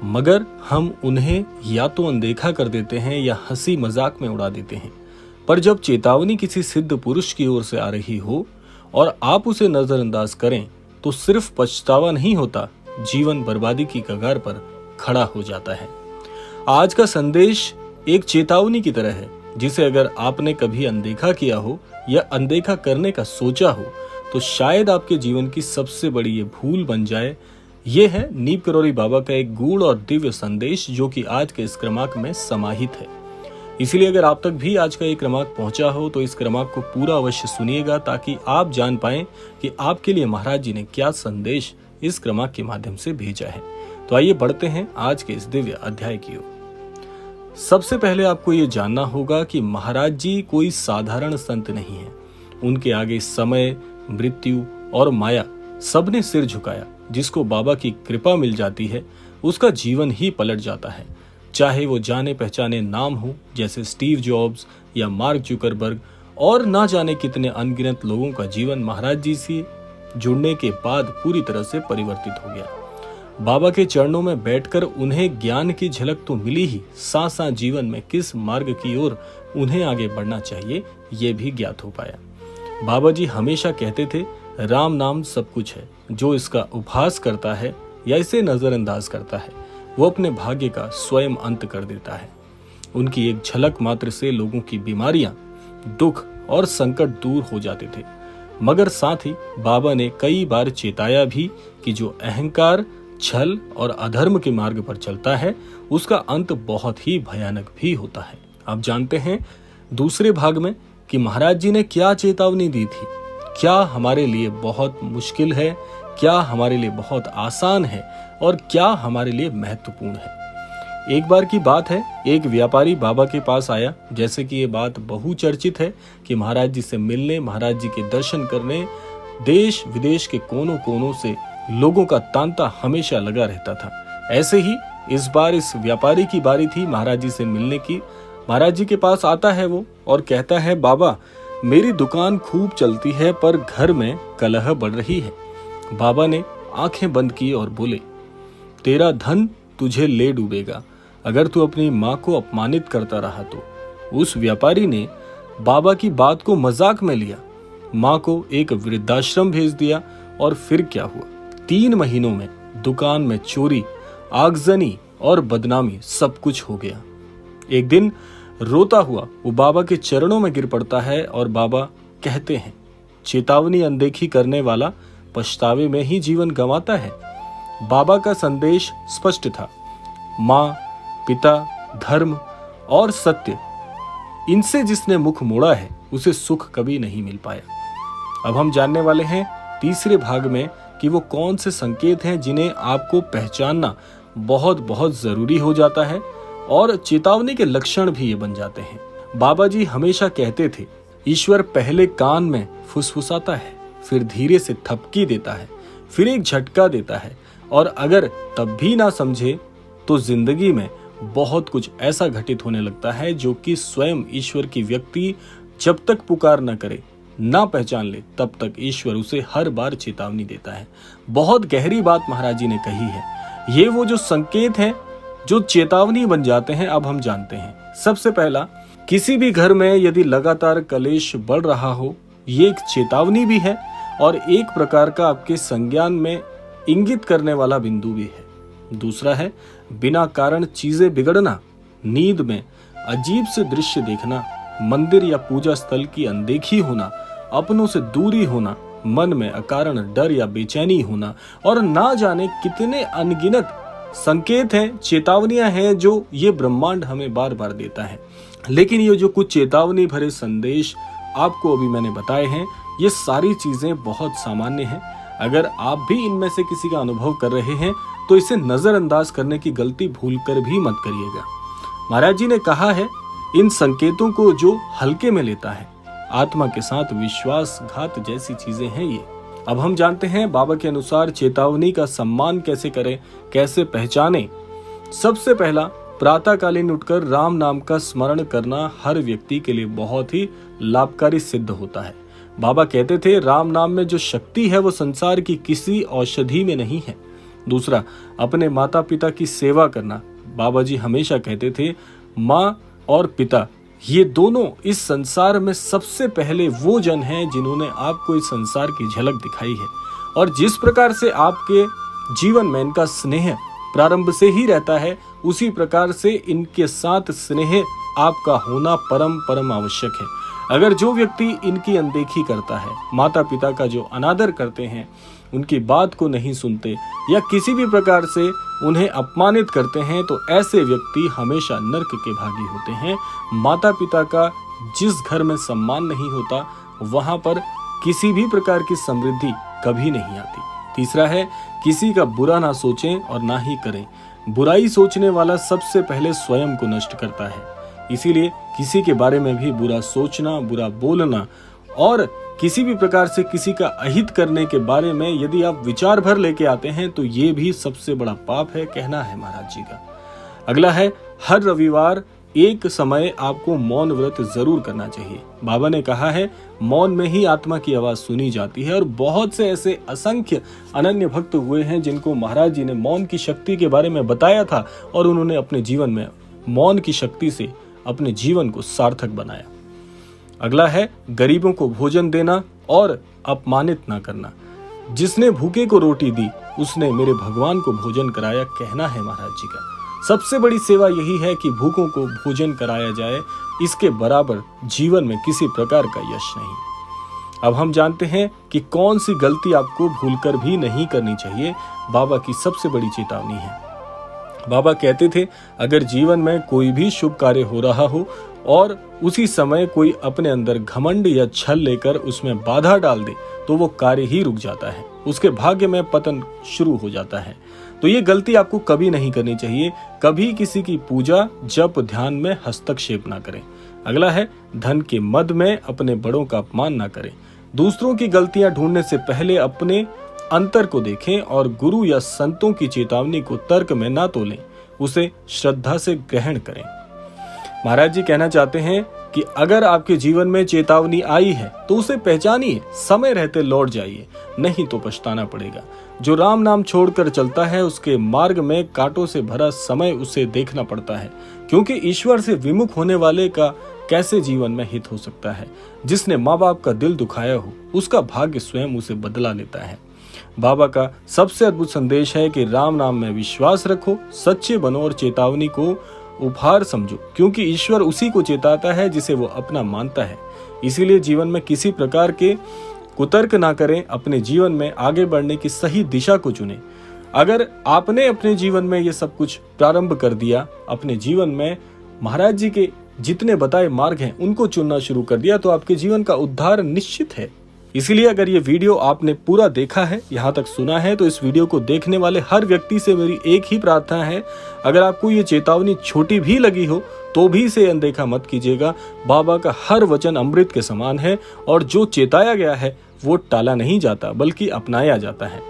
मगर हम उन्हें या तो अनदेखा कर देते हैं या हंसी मजाक में उड़ा देते हैं। पर जब चेतावनी किसी सिद्ध पुरुष की ओर से आ रही हो और आप उसे नजरअंदाज करें तो सिर्फ पछतावा नहीं होता, जीवन बर्बादी की कगार पर खड़ा हो जाता है। आज का संदेश एक चेतावनी की तरह है, जिसे अगर आपने कभी अनदेखा किया हो या अनदेखा करने का सोचा हो तो शायद आपके जीवन की सबसे बड़ी ये भूल बन जाए। ये है नीम करौरी बाबा का एक गूढ़ और दिव्य संदेश जो कि आज के इस क्रमांक में समाहित है। इसीलिए अगर आप तक भी आज का ये क्रमांक पहुंचा हो तो इस क्रमांक को पूरा अवश्य सुनिएगा, ताकि आप जान पाएं कि आपके लिए महाराज जी ने क्या संदेश इस क्रमांक के माध्यम से भेजा है। तो आइए बढ़ते हैं आज के इस दिव्य अध्याय की ओर। सबसे पहले आपको ये जानना होगा कि महाराज जी कोई साधारण संत नहीं है। उनके आगे समय, मृत्यु और माया सबने सिर झुकाया। जिसको बाबा की कृपा मिल जाती है उसका जीवन ही पलट जाता है। चाहे वो जाने पहचाने नाम हो जैसे स्टीव जॉब्स या मार्क जुकरबर्ग, और ना जाने कितने अनगिनत लोगों का जीवन महाराज जी से जुड़ने के बाद पूरी तरह से परिवर्तित हो गया। बाबा के चरणों में बैठकर उन्हें ज्ञान की झलक तो मिली ही, साथ साथ जीवन में किस मार्ग की ओर उन्हें आगे बढ़ना चाहिए ये भी ज्ञात हो पाया। बाबा जी हमेशा कहते थे, राम नाम सब कुछ है। जो इसका उपहास करता है या इसे नजरअंदाज करता है वो अपने भाग्य का स्वयं अंत कर देता है। उनकी एक झलक मात्र से लोगों की बीमारियां, दुख और संकट दूर हो जाते थे। मगर साथ ही बाबा ने कई बार चेताया भी कि जो अहंकार, छल और अधर्म के मार्ग पर चलता है उसका अंत बहुत ही भयानक भी होता है। अब जानते हैं दूसरे भाग में कि महाराज जी ने क्या चेतावनी दी थी। क्या हमारे लिए बहुत मुश्किल है, क्या हमारे लिए बहुत आसान है और क्या हमारे लिए महत्वपूर्ण है। एक बार की बात है, एक व्यापारी बाबा के पास आया। जैसे कि ये बात बहुचर्चित है कि महाराज जी से मिलने, महाराज जी के दर्शन करने देश विदेश के कोनों कोनों से लोगों का तांता हमेशा लगा रहता था। ऐसे ही इस बार इस व्यापारी की बारी थी महाराज जी से मिलने की। महाराज जी के पास आता है वो और कहता है, बाबा मेरी दुकान खूब चलती है पर घर में कलह बढ़ रही है। बाबा ने आंखें बंद की और बोले, तेरा धन तुझे ले डूबेगा अगर तू अपनी माँ को अपमानित करता रहा तो। उस व्यापारी ने बाबा की बात को मजाक में लिया, माँ को एक वृद्धाश्रम भेज दिया और फिर क्या हुआ, 3 महीनों में दुकान में चोरी, आगजनी और बदनामी सब कुछ हो गया। एक दिन रोता हुआ वो बाबा के चरणों में गिर पड़ता है और बाबा कहते हैं, चेतावनी अनदेखी करने वाला पछतावे में ही जीवन गंवाता है। बाबा का संदेश स्पष्ट था, माँ, पिता, धर्म और सत्य, इनसे जिसने मुख मोड़ा है उसे सुख कभी नहीं मिल पाया। अब हम जानने वाले हैं तीसरे भाग में कि वो कौन से संकेत हैं जिन्हें आपको पहचानना बहुत बहुत जरूरी हो जाता है और चेतावनी के लक्षण भी ये बन जाते हैं। बाबा जी हमेशा कहते थे, ईश्वर पहले कान में फुसफुसाता है, फिर धीरे से थपकी देता है, फिर एक झटका देता है, और अगर तब भी ना समझे तो जिंदगी में बहुत कुछ ऐसा घटित होने लगता है जो कि स्वयं ईश्वर की व्यक्ति जब तक पुकार न करे, ना पहचान ले, तब तक ईश्वर उसे हर बार चेतावनी देता है। बहुत गहरी बात महाराज जी ने कही है। ये वो जो संकेत हैं जो चेतावनी बन जाते हैं, अब हम जानते हैं। सबसे पहला, किसी भी घर में यदि लगातार कलेश बढ़ रहा हो, ये एक चेतावनी भी है और एक प्रकार का आपके संज्ञान में इंगित करने वाला बिंदु भी है। दूसरा है बिना कारण चीजें बिगड़ना, नींद में अजीब से दृश्य देखना, मंदिर या पूजा स्थल की अनदेखी होना, अपनों से दूरी होना, मन में अकारण डर या बेचैनी होना, और ना जाने कितने अनगिनत संकेत हैं, चेतावनियां हैं जो ये ब्रह्मांड हमें बार बार देता है। लेकिन ये जो कुछ चेतावनी भरे संदेश आपको अभी मैंने बताए हैं, ये सारी चीजें बहुत सामान्य हैं। अगर आप भी इनमें से किसी का अनुभव कर रहे हैं तो इसे नजरअंदाज करने की गलती भूलकर भी मत करिएगा। महाराज जी ने कहा है, इन संकेतों को जो हल्के में लेता है, आत्मा के साथ विश्वासघात जैसी चीजें हैं ये। अब हम जानते हैं बाबा के अनुसार चेतावनी का सम्मान कैसे करें, कैसे पहचानें। सबसे पहला, प्रातःकालीन उठकर राम नाम का स्मरण करना हर व्यक्ति के लिए बहुत ही लाभकारी सिद्ध होता है। बाबा कहते थे, राम नाम में जो शक्ति है वो संसार की किसी औषधि में नहीं है। दूसरा, अपने माता पिता की सेवा करना। बाबा जी हमेशा कहते थे, माँ और पिता ये दोनों इस संसार में सबसे पहले वो जन हैं जिन्होंने आपको इस संसार की झलक दिखाई है, और जिस प्रकार से आपके जीवन में इनका स्नेह प्रारंभ से ही रहता है, उसी प्रकार से इनके साथ स्नेह आपका होना परम परम आवश्यक है। अगर जो व्यक्ति इनकी अनदेखी करता है, माता पिता का जो अनादर करते हैं, उनकी बात को नहीं सुनते या किसी भी प्रकार से उन्हें अपमानित करते हैं, तो ऐसे व्यक्ति हमेशा नर्क के भागी होते हैं। माता पिता का जिस घर में सम्मान नहीं होता, वहां पर किसी भी प्रकार की समृद्धि कभी नहीं आती। तीसरा है, किसी का बुरा ना सोचें और ना ही करें। बुराई सोचने वाला सबसे पहले स्वयं को नष्ट करता है। इसीलिए किसी के बारे में भी बुरा सोचना, बुरा बोलना और किसी भी प्रकार से किसी का अहित करने के बारे में यदि आप विचार भर लेके आते हैं, तो ये भी सबसे बड़ा पाप है, कहना है महाराज जी का। अगला है, हर रविवार एक समय आपको मौन व्रत जरूर करना चाहिए। बाबा ने कहा है, मौन में ही आत्मा की आवाज सुनी जाती है, और बहुत से ऐसे असंख्य अनन्य भक्त हुए हैं जिनको महाराज जी ने मौन की शक्ति के बारे में बताया था, और उन्होंने अपने जीवन में मौन की शक्ति से अपने जीवन को सार्थक बनाया। अगला है, गरीबों को भोजन देना और अपमानित ना करना। जिसने भूखे को रोटी दी, उसने मेरे भगवान को भोजन कराया, कहना है महाराज जी का। सबसे बड़ी सेवा यही है कि भूखों को भोजन कराया जाए, इसके बराबर जीवन में किसी प्रकार का यश नहीं। अब हम जानते हैं कि कौन सी गलती आपको भूलकर भी नहीं करनी चाहिए। बाबा की सबसे बड़ी चेतावनी है। बाबा कहते थे, अगर जीवन में कोई भी शुभ कार्य हो रहा हो और उसी समय कोई अपने अंदर घमंड या छल लेकर उसमें बाधा डाल दे, तो वो कार्य ही रुक जाता है, उसके भाग्य में पतन शुरू हो जाता है। तो ये गलती आपको कभी नहीं करनी चाहिए। कभी किसी की पूजा, जप, ध्यान में हस्तक्षेप ना करें। अगला है, धन के मद में अपने बड़ों का अपमान ना करें। दूसरों की गलतियां ढूंढने से पहले अपने अंतर को देखें और गुरु या संतों की चेतावनी को तर्क में ना तोलें, उसे श्रद्धा से ग्रहण करें। महाराज जी कहना चाहते हैं कि अगर आपके जीवन में चेतावनी आई है तो उसे पहचानिए, समय रहते लौट जाइए, नहीं तो पछताना पड़ेगा। जो राम नाम छोड़कर चलता है, उसके मार्ग में कांटों से भरा समय उसे देखना पड़ता है, क्योंकि ईश्वर से विमुख होने वाले का कैसे जीवन में हित हो सकता है। जिसने माँ बाप का दिल दुखाया हो, उसका भाग्य स्वयं उसे बदला लेता है। बाबा का सबसे अद्भुत संदेश है कि राम नाम में विश्वास रखो, सच्चे बनो और चेतावनी को उपहार समझो, क्योंकि ईश्वर उसी को चेताता है जिसे वो अपना मानता है। इसीलिए जीवन में किसी प्रकार के कुतर्क ना करें, अपने जीवन में आगे बढ़ने की सही दिशा को चुनें। अगर आपने अपने जीवन में ये सब कुछ प्रारंभ कर दिया, अपने जीवन में महाराज जी के जितने बताए मार्ग हैं उनको चुनना शुरू कर दिया, तो आपके जीवन का उद्धार निश्चित है। इसीलिए अगर ये वीडियो आपने पूरा देखा है, यहाँ तक सुना है, तो इस वीडियो को देखने वाले हर व्यक्ति से मेरी एक ही प्रार्थना है, अगर आपको ये चेतावनी छोटी भी लगी हो तो भी इसे अनदेखा मत कीजिएगा। बाबा का हर वचन अमृत के समान है, और जो चेताया गया है वो टाला नहीं जाता बल्कि अपनाया जाता है।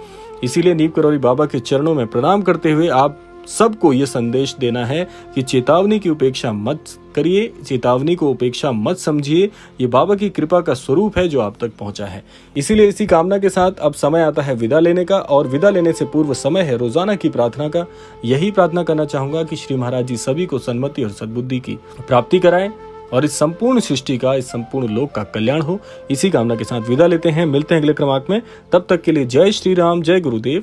इसीलिए नीम करौली बाबा के चरणों में प्रणाम करते हुए आप सबको ये संदेश देना है कि चेतावनी की उपेक्षा मत करिए, चेतावनी को उपेक्षा मत समझिए। ये बाबा की कृपा का स्वरूप है जो आप तक पहुंचा है। इसीलिए इसी कामना के साथ अब समय आता है विदा लेने का, और विदा लेने से पूर्व समय है रोजाना की प्रार्थना का। यही प्रार्थना करना चाहूंगा कि श्री महाराज जी सभी को सन्मति और सद्बुद्धि की प्राप्ति कराएं और इस संपूर्ण सृष्टि का, इस संपूर्ण लोक का कल्याण हो। इसी कामना के साथ विदा लेते हैं, मिलते हैं अगले क्रमांक में। तब तक के लिए जय श्री राम, जय गुरुदेव।